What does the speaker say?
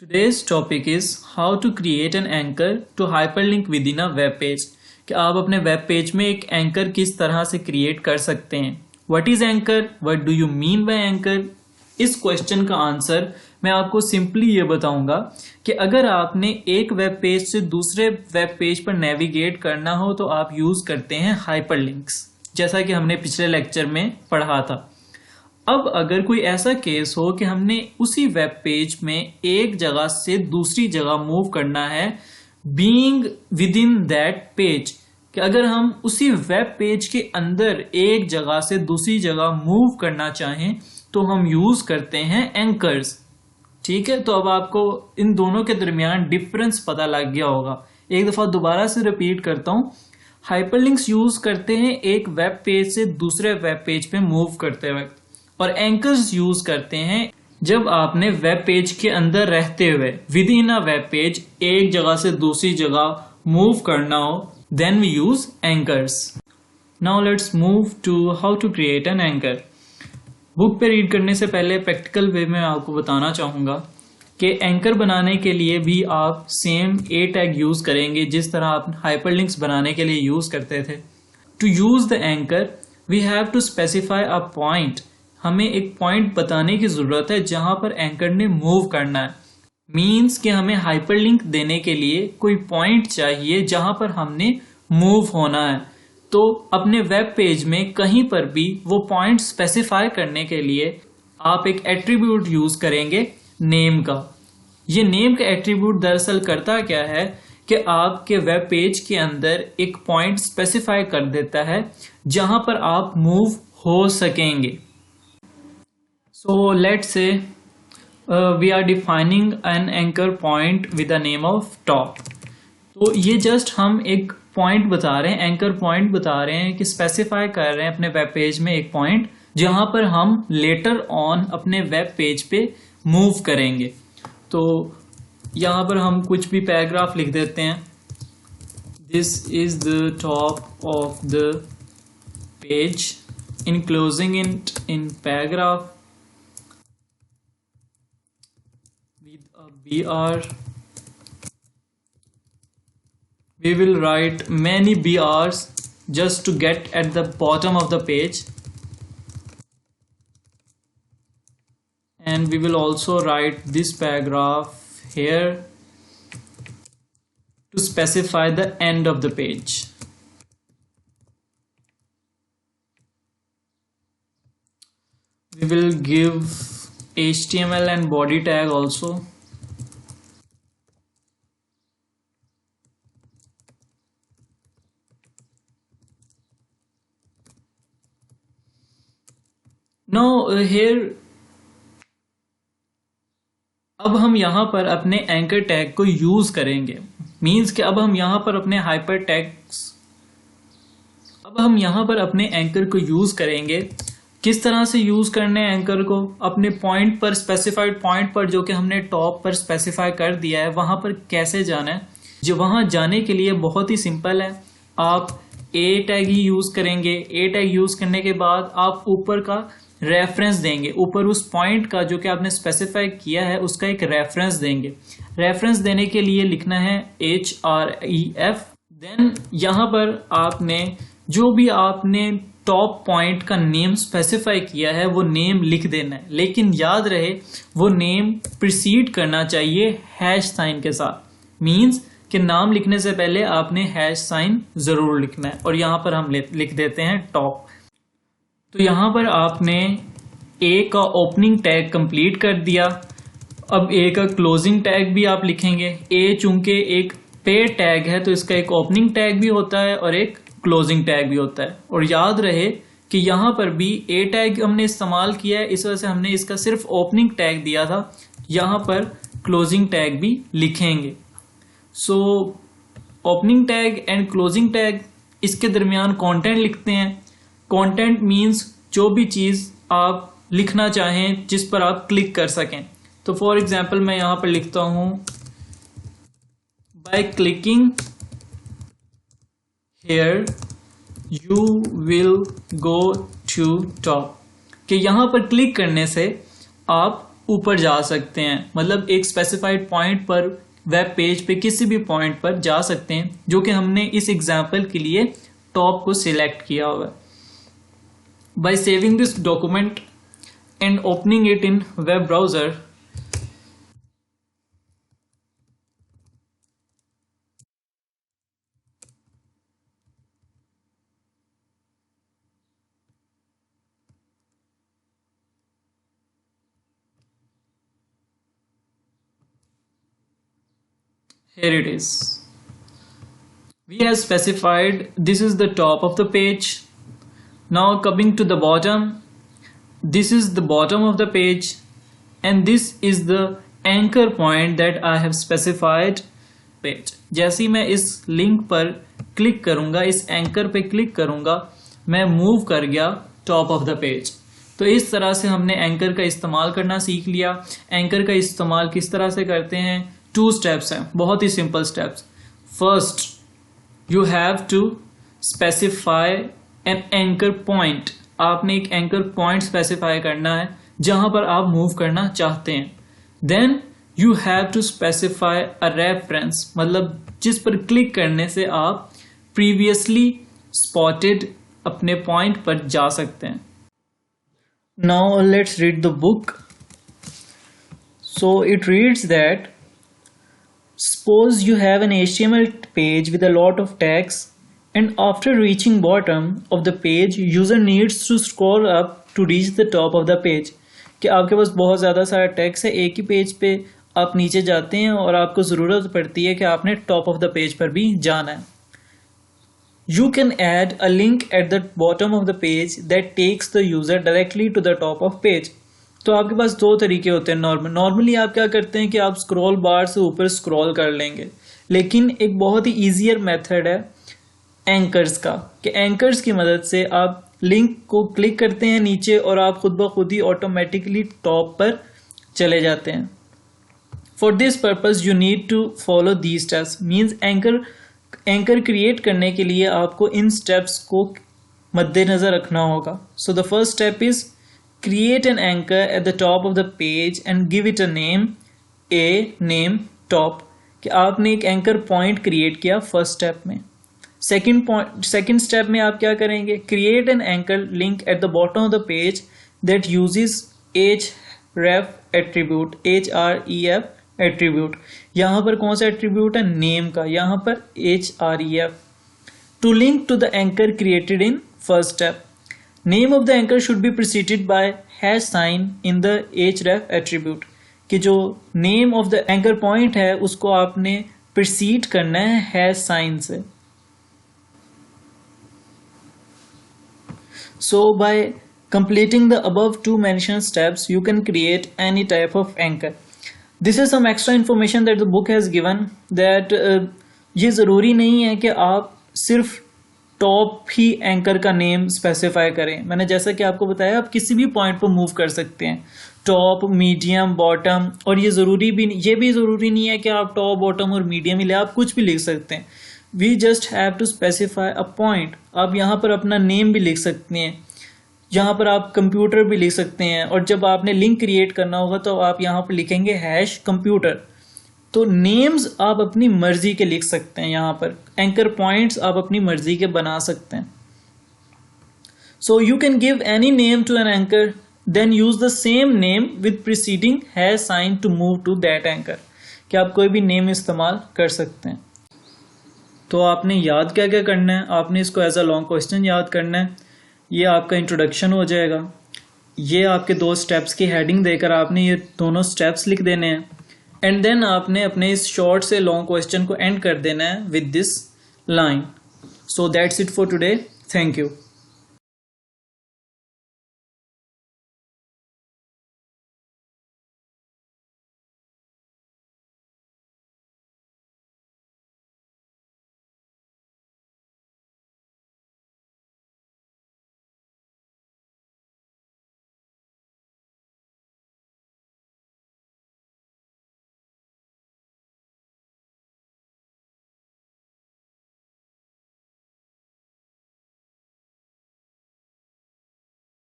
Today's topic is how to create an anchor to hyperlink within a web page. कि आप अपने web page में एक anchor किस तरह से क्रिएट कर सकते हैं. What is anchor? What do you mean by anchor? इस क्वेश्चन का आंसर मैं आपको सिंपली ये बताऊंगा कि अगर आपने एक वेब पेज से दूसरे वेब पेज पर नेविगेट करना हो तो आप यूज करते हैं हाइपरलिंक्स, जैसा कि हमने पिछले लेक्चर में पढ़ा था. अब अगर कोई ऐसा केस हो कि हमने उसी वेब पेज में एक जगह से दूसरी जगह मूव करना है, being with in that page, कि अगर हम उसी वेब पेज के अंदर एक जगह से दूसरी जगह मूव करना चाहें तो हम यूज करते हैं एंकर्स. ठीक है, तो अब आपको इन दोनों के दरमियान डिफरेंस पता लग गया होगा. एक दफा दोबारा से रिपीट करता हूं. हाइपरलिंक्स यूज करते हैं एक वेब पेज से दूसरे वेब पेज पे मूव करते वक्त, और एंकर्स यूज करते हैं जब आपने वेब पेज के अंदर रहते हुए within a web page एक जगह से दूसरी जगह मूव करना हो, then we use anchors. Now let's move to how to create an anchor. Book पे रीड करने से पहले प्रैक्टिकल वे में आपको बताना चाहूंगा कि एंकर बनाने के लिए भी आप सेम ए टैग यूज करेंगे जिस तरह आप हाइपरलिंक्स बनाने के लिए यूज करते थे. To use the anchor we have to specify a point. हमें एक पॉइंट बताने की जरूरत है जहां पर एंकर ने मूव करना है. मीन्स कि हमें हाइपरलिंक देने के लिए कोई पॉइंट चाहिए जहां पर हमने मूव होना है. तो अपने वेब पेज में कहीं पर भी वो पॉइंट स्पेसिफाई करने के लिए आप एक एट्रीब्यूट यूज करेंगे नेम का. ये नेम का एट्रीब्यूट दरअसल करता क्या है कि आपके वेब पेज के अंदर एक पॉइंट स्पेसिफाई कर देता है जहां पर आप मूव हो सकेंगे. So let's say we are defining an anchor point with the name of top. तो ये जस्ट हम एक पॉइंट बता रहे हैं, एंकर पॉइंट बता रहे हैं कि स्पेसिफाई कर रहे हैं अपने वेब पेज में एक पॉइंट जहां पर हम लेटर ऑन अपने वेब पेज पे मूव करेंगे. तो यहां पर हम कुछ भी पैराग्राफ लिख देते हैं. This is the top of the page, enclosing it in paragraph BR. We will write many BRs just to get at the bottom of the page, and we will also write this paragraph here to specify the end of the page. We will give HTML and body tag also. Now here अब हम यहां पर अपने anchor tag को use करेंगे. Means कि अब हम यहां पर अपने अपने एंकर को यूज करेंगे. किस तरह से यूज करने हैं एंकर को? अपने पॉइंट पर, स्पेसिफाइड पॉइंट पर जो कि हमने टॉप पर स्पेसिफाई कर दिया है, वहां पर कैसे जाना है? जो वहां जाने के लिए बहुत ही सिंपल है. आप ए टैग ही यूज करेंगे. ए टैग यूज करने के बाद आप ऊपर का रेफरेंस देंगे. ऊपर उस पॉइंट का जो कि आपने स्पेसिफाई किया है उसका एक रेफरेंस देंगे. रेफरेंस देने के लिए लिखना है href. देन यहां पर आपने जो भी आपने टॉप पॉइंट का नेम स्पेसिफाई किया है वो नेम लिख देना है. लेकिन याद रहे वो नेम प्रीसीड करना चाहिए हैश साइन के साथ. मींस कि नाम लिखने से पहले आपने हैश साइन जरूर लिखना है. और यहां पर हम लिख देते हैं टॉप. तो यहां पर आपने ए का ओपनिंग टैग कंप्लीट कर दिया. अब ए का क्लोजिंग टैग भी आप लिखेंगे. ए चूंकि एक पेड टैग है तो इसका एक ओपनिंग टैग भी होता है और एक क्लोजिंग टैग भी होता है. और याद रहे कि यहां पर भी ए टैग हमने इस्तेमाल किया है, इस वजह से हमने इसका सिर्फ ओपनिंग टैग दिया था. यहां पर क्लोजिंग टैग भी लिखेंगे. So opening tag and closing tag, इसके दरमियान कंटेंट लिखते हैं. कंटेंट मींस जो भी चीज आप लिखना चाहें जिस पर आप क्लिक कर सकें. तो फॉर एग्जांपल मैं यहां पर लिखता हूं by clicking here you will go to top. कि यहां पर क्लिक करने से आप ऊपर जा सकते हैं, मतलब एक स्पेसिफाइड पॉइंट पर वेब पेज पे किसी भी पॉइंट पर जा सकते हैं, जो कि हमने इस एग्जाम्पल के लिए टॉप को सिलेक्ट किया हुआ है. By saving this document and opening it in web browser, here it is. We have specified this is the top of the page. Now coming to the bottom, this is the bottom of the page and this is the anchor point that I have specified page. जैसे ही मैं इस link पर click करूंगा, इस anchor पे click करूंगा, मैं move कर गया टॉप ऑफ द पेज. तो इस तरह से हमने एंकर का इस्तेमाल करना सीख लिया. एंकर का इस्तेमाल किस तरह से करते हैं? 2 स्टेप्स हैं, बहुत ही simple steps. First, you have to specify an anchor point. आपने एक एंकर पॉइंट स्पेसिफाई करना है जहां पर आप मूव करना चाहते हैं. Then you have to specify a reference, मतलब जिस पर क्लिक करने से आप प्रीवियसली स्पॉटेड अपने पॉइंट पर जा सकते हैं. Now let's read the book. So it reads that suppose you have an HTML page with a lot of text and after reaching bottom of the page user needs to scroll up to reach the top of the page. कि आपके पास बहुत ज़्यादा सारा text है, एक ही page पे आप नीचे जाते हैं और आपको ज़रूरत पड़ती है कि आपने टॉप ऑफ द पेज पर भी जाना है. You can add a link at the bottom of the page that takes the user directly to the top of page. तो आपके पास 2 तरीके होते हैं. नॉर्मली आप क्या करते हैं कि आप स्क्रॉल बार से ऊपर स्क्रॉल कर लेंगे, लेकिन एक बहुत ही ईजियर मेथड है एंकर्स का, कि एंकर्स की मदद से आप लिंक को क्लिक करते हैं नीचे और आप खुद ब खुद ही ऑटोमेटिकली टॉप पर चले जाते हैं. For this purpose you need to follow these steps. Means anchor create करने के लिए आपको इन स्टेप्स को मद्देनजर रखना होगा. So the first step is create an anchor at the top of the page and give it a name. name top, कि आपने एक एंकर पॉइंट क्रिएट किया फर्स्ट स्टेप में. सेकंड स्टेप में आप क्या करेंगे? Create an anchor link at the bottom of the page that uses href attribute. href attribute, यहाँ पर कौन सा एट्रीब्यूट है? नेम का. यहाँ पर href to link to the anchor created in first step. Name of the anchor should be preceded by hash sign in the href attribute. कि जो name of the anchor point है उसको आपने precede करना है hash sign से. So by completing the above 2 mentioned steps, you can create any type of anchor. This is some extra information that the book has given that ये ज़रूरी नहीं है कि आप सिर्फ टॉप ही एंकर का नेम स्पेसिफाई करें. मैंने जैसा कि आपको बताया आप किसी भी पॉइंट पर मूव कर सकते हैं, टॉप, मीडियम, बॉटम. और ये भी ज़रूरी नहीं है कि आप टॉप, बॉटम और मीडियम ही ले, आप कुछ भी लिख सकते हैं. We just have to specify a point. आप यहाँ पर अपना नेम भी लिख सकते हैं, यहाँ पर आप कंप्यूटर भी लिख सकते हैं, और जब आपने लिंक क्रिएट करना होगा तो आप यहाँ पर लिखेंगे #कंप्यूटर. तो नेम्स आप अपनी मर्जी के लिख सकते हैं. यहाँ पर एंकर पॉइंट्स आप अपनी मर्जी के बना सकते हैं. So you can give any name to an anchor, then use the same name with preceding hash sign to move to that anchor. कि आप कोई भी नेम इस्तेमाल कर सकते हैं. तो आपने याद क्या क्या करना है? आपने इसको एज अ लॉन्ग क्वेश्चन याद करना है. ये आपका इंट्रोडक्शन हो जाएगा. ये आपके 2 स्टेप्स की हेडिंग देकर आपने ये दोनों स्टेप्स लिख देने हैं. एंड देन आपने अपने इस शॉर्ट से लॉन्ग क्वेश्चन को एंड कर देना है with this line. So that's it for today. Thank you.